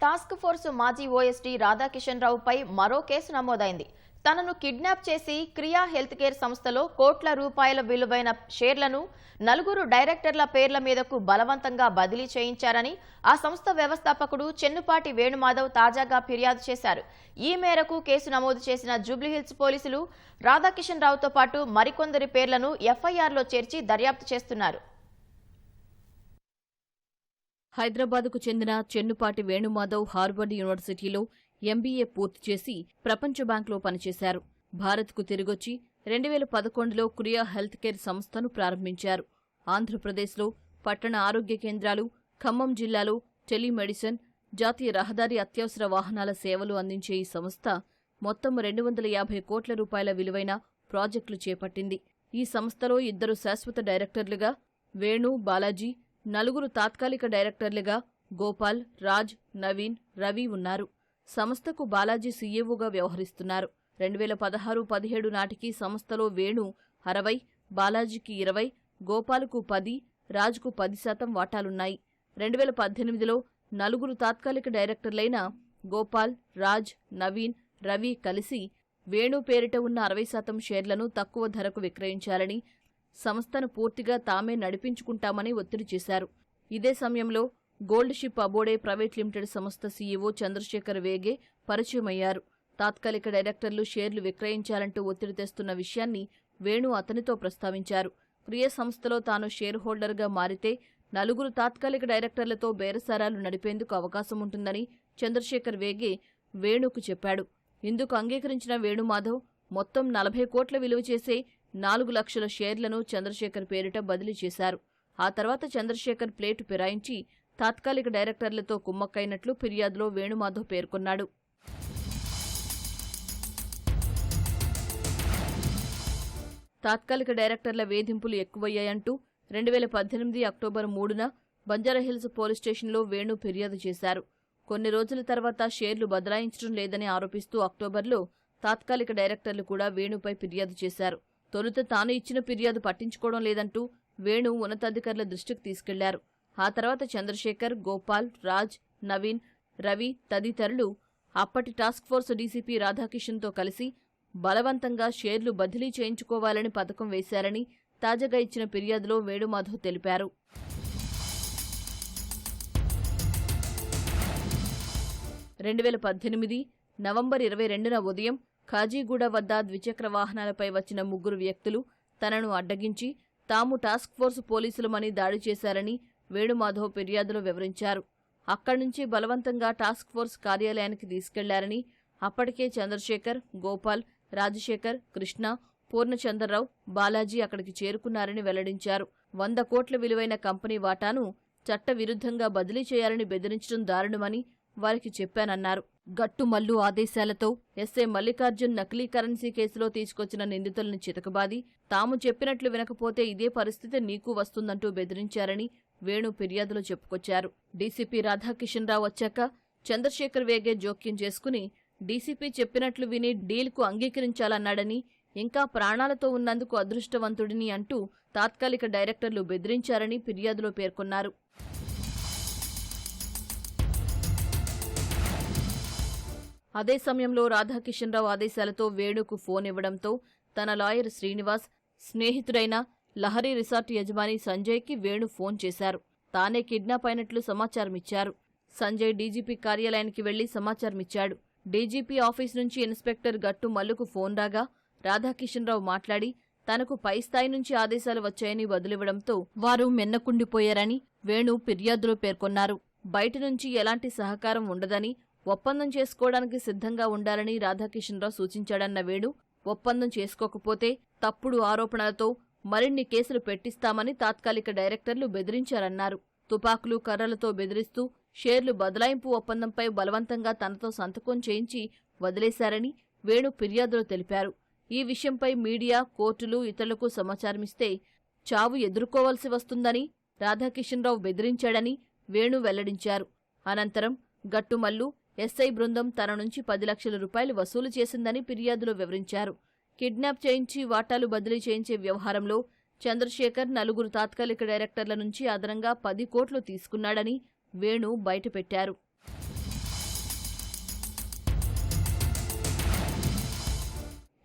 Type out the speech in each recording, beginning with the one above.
Task force మాజీ OSD Radhakishan రావుపై మరో case నమోదైంది. తనను కిడ్నాప్ చేసి క్రియా హెల్త్ కేర్ సంస్థలో కోట్ల రూపాయల విలువైన షేర్లను నలుగురు డైరెక్టర్ల పేర్ల మీదకు బలవంతంగా బదిలీ చేయించారని ఆ సంస్థ వ్యవస్థాపకుడు చెన్నుపాటి వేణుమాధవ్ తాజాగా ఫిర్యాదు చేశారు. ఈ మేరకు కేసు నమోదు చేసిన జూబ్లీహిల్స్ పోలీసులు రాధాకిషన్ రావుతో పాటు మరికొందరి పేర్లను ఎఫ్ఐఆర్లో చేర్చి దర్యాప్తు చేస్తున్నారు. హైదరాబాద్కు చెందిన చెన్నుపాటి వేణుమాధవ్ హార్వర్డ్ యూనివర్సిటీలో ఎంబీఏ పూర్తి చేసి ప్రపంచ బ్యాంకులో పనిచేశారు. భారత్కు తిరిగొచ్చి 2011లో క్రియా హెల్త్ కేర్ సంస్థను ప్రారంభించారు. ఆంధ్రప్రదేశ్లో పట్టణ ఆరోగ్య కేంద్రాలు, ఖమ్మం జిల్లాలో టెలిమెడిసిన్, జాతీయ రహదారి అత్యవసర వాహనాల సేవలు అందించే ఈ సంస్థ మొత్తం 250 కోట్ల రూపాయల విలువైన ప్రాజెక్టులు చేపట్టింది. ఈ సంస్థలో 2 శాశ్వత డైరెక్టర్లుగా వేణు, బాలాజీ, 4 తాత్కాలిక డైరెక్టర్లుగా గోపాల్, రాజ్, నవీన్, రవి ఉన్నారు. సంస్థకు బాలాజీ సీఈఓగా వ్యవహరిస్తున్నారు. 2016-17 నాటికి సంస్థలో వేణు 60, బాలాజీకి 20, గోపాల్కు 10, రాజ్కు 10% వాటాలున్నాయి. 2018లో 4 తాత్కాలిక డైరెక్టర్లైన గోపాల్, రాజ్, నవీన్, రవి కలిసి వేణు పేరిట ఉన్న 60% షేర్లను తక్కువ ధరకు విక్రయించాలని, సంస్థను పూర్తిగా తామే నడిపించుకుంటామని ఒత్తిడి చేశారు. ఇదే సమయంలో గోల్డ్ షిప్ అబోడే ప్రైవేట్ లిమిటెడ్ సంస్థ సీఈఓ చంద్రశేఖర్ వేగే పరిచయమయ్యారు. తాత్కాలిక డైరెక్టర్లు షేర్లు విక్రయించాలంటూ ఒత్తిడి తెస్తున్న విషయాన్ని వేణు అతనితో ప్రస్తావించారు. క్రియ సంస్థలో తాను షేర్ హోల్డర్గా మారితే 4 తాత్కాలిక డైరెక్టర్లతో బేరసారాలు నడిపేందుకు అవకాశం ఉంటుందని చంద్రశేఖర్ వేగే వేణుకు చెప్పాడు. ఇందుకు అంగీకరించిన వేణుమాధవ్ మొత్తం 40 కోట్ల విలువ చేసే 4 లక్షల షేర్లను చంద్రశేఖర్ పేరిట బదిలీ చేశారు. ఆ తర్వాత చంద్రశేఖర్ ప్లేటు ఫిరాయించి తాత్కాలిక డైరెక్టర్లతో కుమ్మక్కైనట్లు ఫిర్యాదులో వేణుమాధవ్ పేర్కొన్నాడు. తాత్కాలిక డైరెక్టర్ల వేధింపులు ఎక్కువయ్యాయంటూ 2018 అక్టోబర్ 3న బంజారాహిల్స్ పోలీస్ స్టేషన్లో వేణు ఫిర్యాదు చేశారు. కొన్ని రోజుల తర్వాత షేర్లు బదలాయించడం లేదని ఆరోపిస్తూ అక్టోబర్లో తాత్కాలిక డైరెక్టర్లు కూడా వేణుపై ఫిర్యాదు చేశారు. తొలుత తాను ఇచ్చిన ఫిర్యాదు పట్టించుకోవడం లేదంటూ వేణు ఉన్నతాధికారుల దృష్టికి తీసుకెళ్లారు. ఆ తర్వాత చంద్రశేఖర్, గోపాల్, రాజ్, నవీన్, రవి తదితరులు అప్పటి టాస్క్ ఫోర్స్ డీసీపీ రాధాకిషన్తో కలిసి బలవంతంగా షేర్లు బదిలీ చేయించుకోవాలని పథకం వేశారని తాజాగా ఇచ్చిన ఫిర్యాదులో వేణుమాధవ్ తెలిపారు. నవంబర్ 22న ఉదయం ఖాజీగూడ వద్ద ద్విచక్ర వాహనాలపై వచ్చిన 3 వ్యక్తులు తనను అడ్డగించి తాము టాస్క్ ఫోర్స్ పోలీసులమని దాడి చేశారని వేణుమాధవ్ ఫిర్యాదులో వివరించారు. అక్కడి నుంచి బలవంతంగా టాస్క్ ఫోర్స్ కార్యాలయానికి తీసుకెళ్లారని, అప్పటికే చంద్రశేఖర్, గోపాల్, రాజశేఖర్, కృష్ణ, పూర్ణచంద్రరావు, బాలాజీ అక్కడికి చేరుకున్నారని వెల్లడించారు. 100 కోట్ల విలువైన కంపెనీ వాటాను చట్టవిరుద్ధంగా బదిలీ చేయాలని బెదిరించడం దారుణమని వారికి చెప్పానన్నారు. గట్టు మల్లు ఆదేశాలతో ఎస్ఐ మల్లికార్జున్ నకిలీ కరెన్సీ కేసులో తీసుకొచ్చిన నిందితులను చితకబాది తాము చెప్పినట్లు వినకపోతే ఇదే పరిస్థితి నీకు వస్తుందంటూ బెదిరించారని వేణు ఫిర్యాదులో చెప్పుకొచ్చారు. డీసీపీ రాధాకిషన్ రావు వచ్చాక చంద్రశేఖర్ వేగే జోక్యం చేసుకుని డీసీపీ చెప్పినట్లు విని డీల్కు అంగీకరించాలన్నాడని, ఇంకా ప్రాణాలతో ఉన్నందుకు అదృష్టవంతుడిని అంటూ తాత్కాలిక డైరెక్టర్లు బెదిరించారని ఫిర్యాదులో పేర్కొన్నారు. అదే సమయంలో రాధాకిషన్ రావు ఆదేశాలతో వేణుకు ఫోన్ ఇవ్వడంతో తన లాయర్ శ్రీనివాస్, స్నేహితుడైన లహరి రిసార్ట్ యజమాని సంజయ్కి వేణు ఫోన్ చేశారు. తానే కిడ్నాప్ అయినట్లు సమాచారమిచ్చారు. సంజయ్ డీజీపీ కార్యాలయానికి వెళ్లి సమాచారమిచ్చాడు. డీజీపీ ఆఫీస్ నుంచి ఇన్స్పెక్టర్ గట్టు మల్లుకు ఫోన్ రాగా రాధాకిషన్ రావు మాట్లాడి తనకు పై స్థాయి నుంచి ఆదేశాలు వచ్చాయని వదిలివ్వడంతో వారు మెన్నకుండిపోయారని వేణు ఫిర్యాదులో పేర్కొన్నారు. బయట నుంచి ఎలాంటి సహకారం ఉండదని, ఒప్పందం చేసుకోవడానికి సిద్ధంగా ఉండాలని రాధాకిషన్ రావు సూచించాడన్న వేణు, ఒప్పందం చేసుకోకపోతే తప్పుడు ఆరోపణలతో మరిన్ని కేసులు పెట్టిస్తామని తాత్కాలిక డైరెక్టర్లు బెదిరించారన్నారు. తుపాకులు, కర్రలతో బెదిరిస్తూ షేర్లు బదలాయింపు ఒప్పందంపై బలవంతంగా తనతో సంతకం చేయించి వదిలేశారని వేణు ఫిర్యాదులో తెలిపారు. ఈ విషయంపై మీడియా, కోర్టులు ఇతరులకు సమాచారమిస్తే చావు ఎదుర్కోవాల్సి వస్తుందని రాధాకిషన్ రావు బెదిరించాడని వేణు వెల్లడించారు. అనంతరం గట్టుమల్లు, ఎస్ఐ బృందం తన నుంచి 10 లక్షల రూపాయలు వసూలు చేసిందని ఫిర్యాదులో వివరించారు. కిడ్నాప్ చేయించి వాటాలు బదిలీ చేయించే వ్యవహారంలో చంద్రశేఖర్ 4 తాత్కాలిక డైరెక్టర్ల నుంచి అదనంగా 10 కోట్లు తీసుకున్నాడని వేణు బయటపెట్టారు.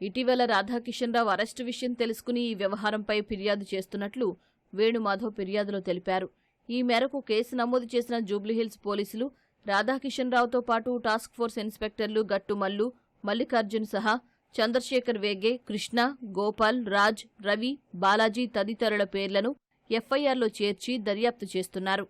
ఇటీవల రాధాకిషన్ రావు అరెస్టు విషయం తెలుసుకుని ఈ వ్యవహారంపై ఫిర్యాదు చేస్తున్నట్లు వేణుమాధవ్ ఫిర్యాదులో తెలిపారు. ఈ మేరకు కేసు నమోదు చేసిన జూబ్లీహిల్స్ పోలీసులు రాధాకిషన్ రావుతో పాటు టాస్క్ ఫోర్స్ ఇన్స్పెక్టర్లు గట్టు మల్లు, మల్లికార్జున్ సహా చంద్రశేఖర్ వేగే, కృష్ణ, గోపాల్, రాజ్, రవి, బాలాజీ తదితరుల పేర్లను ఎఫ్ఐఆర్లో చేర్చి దర్యాప్తు చేస్తున్నారు.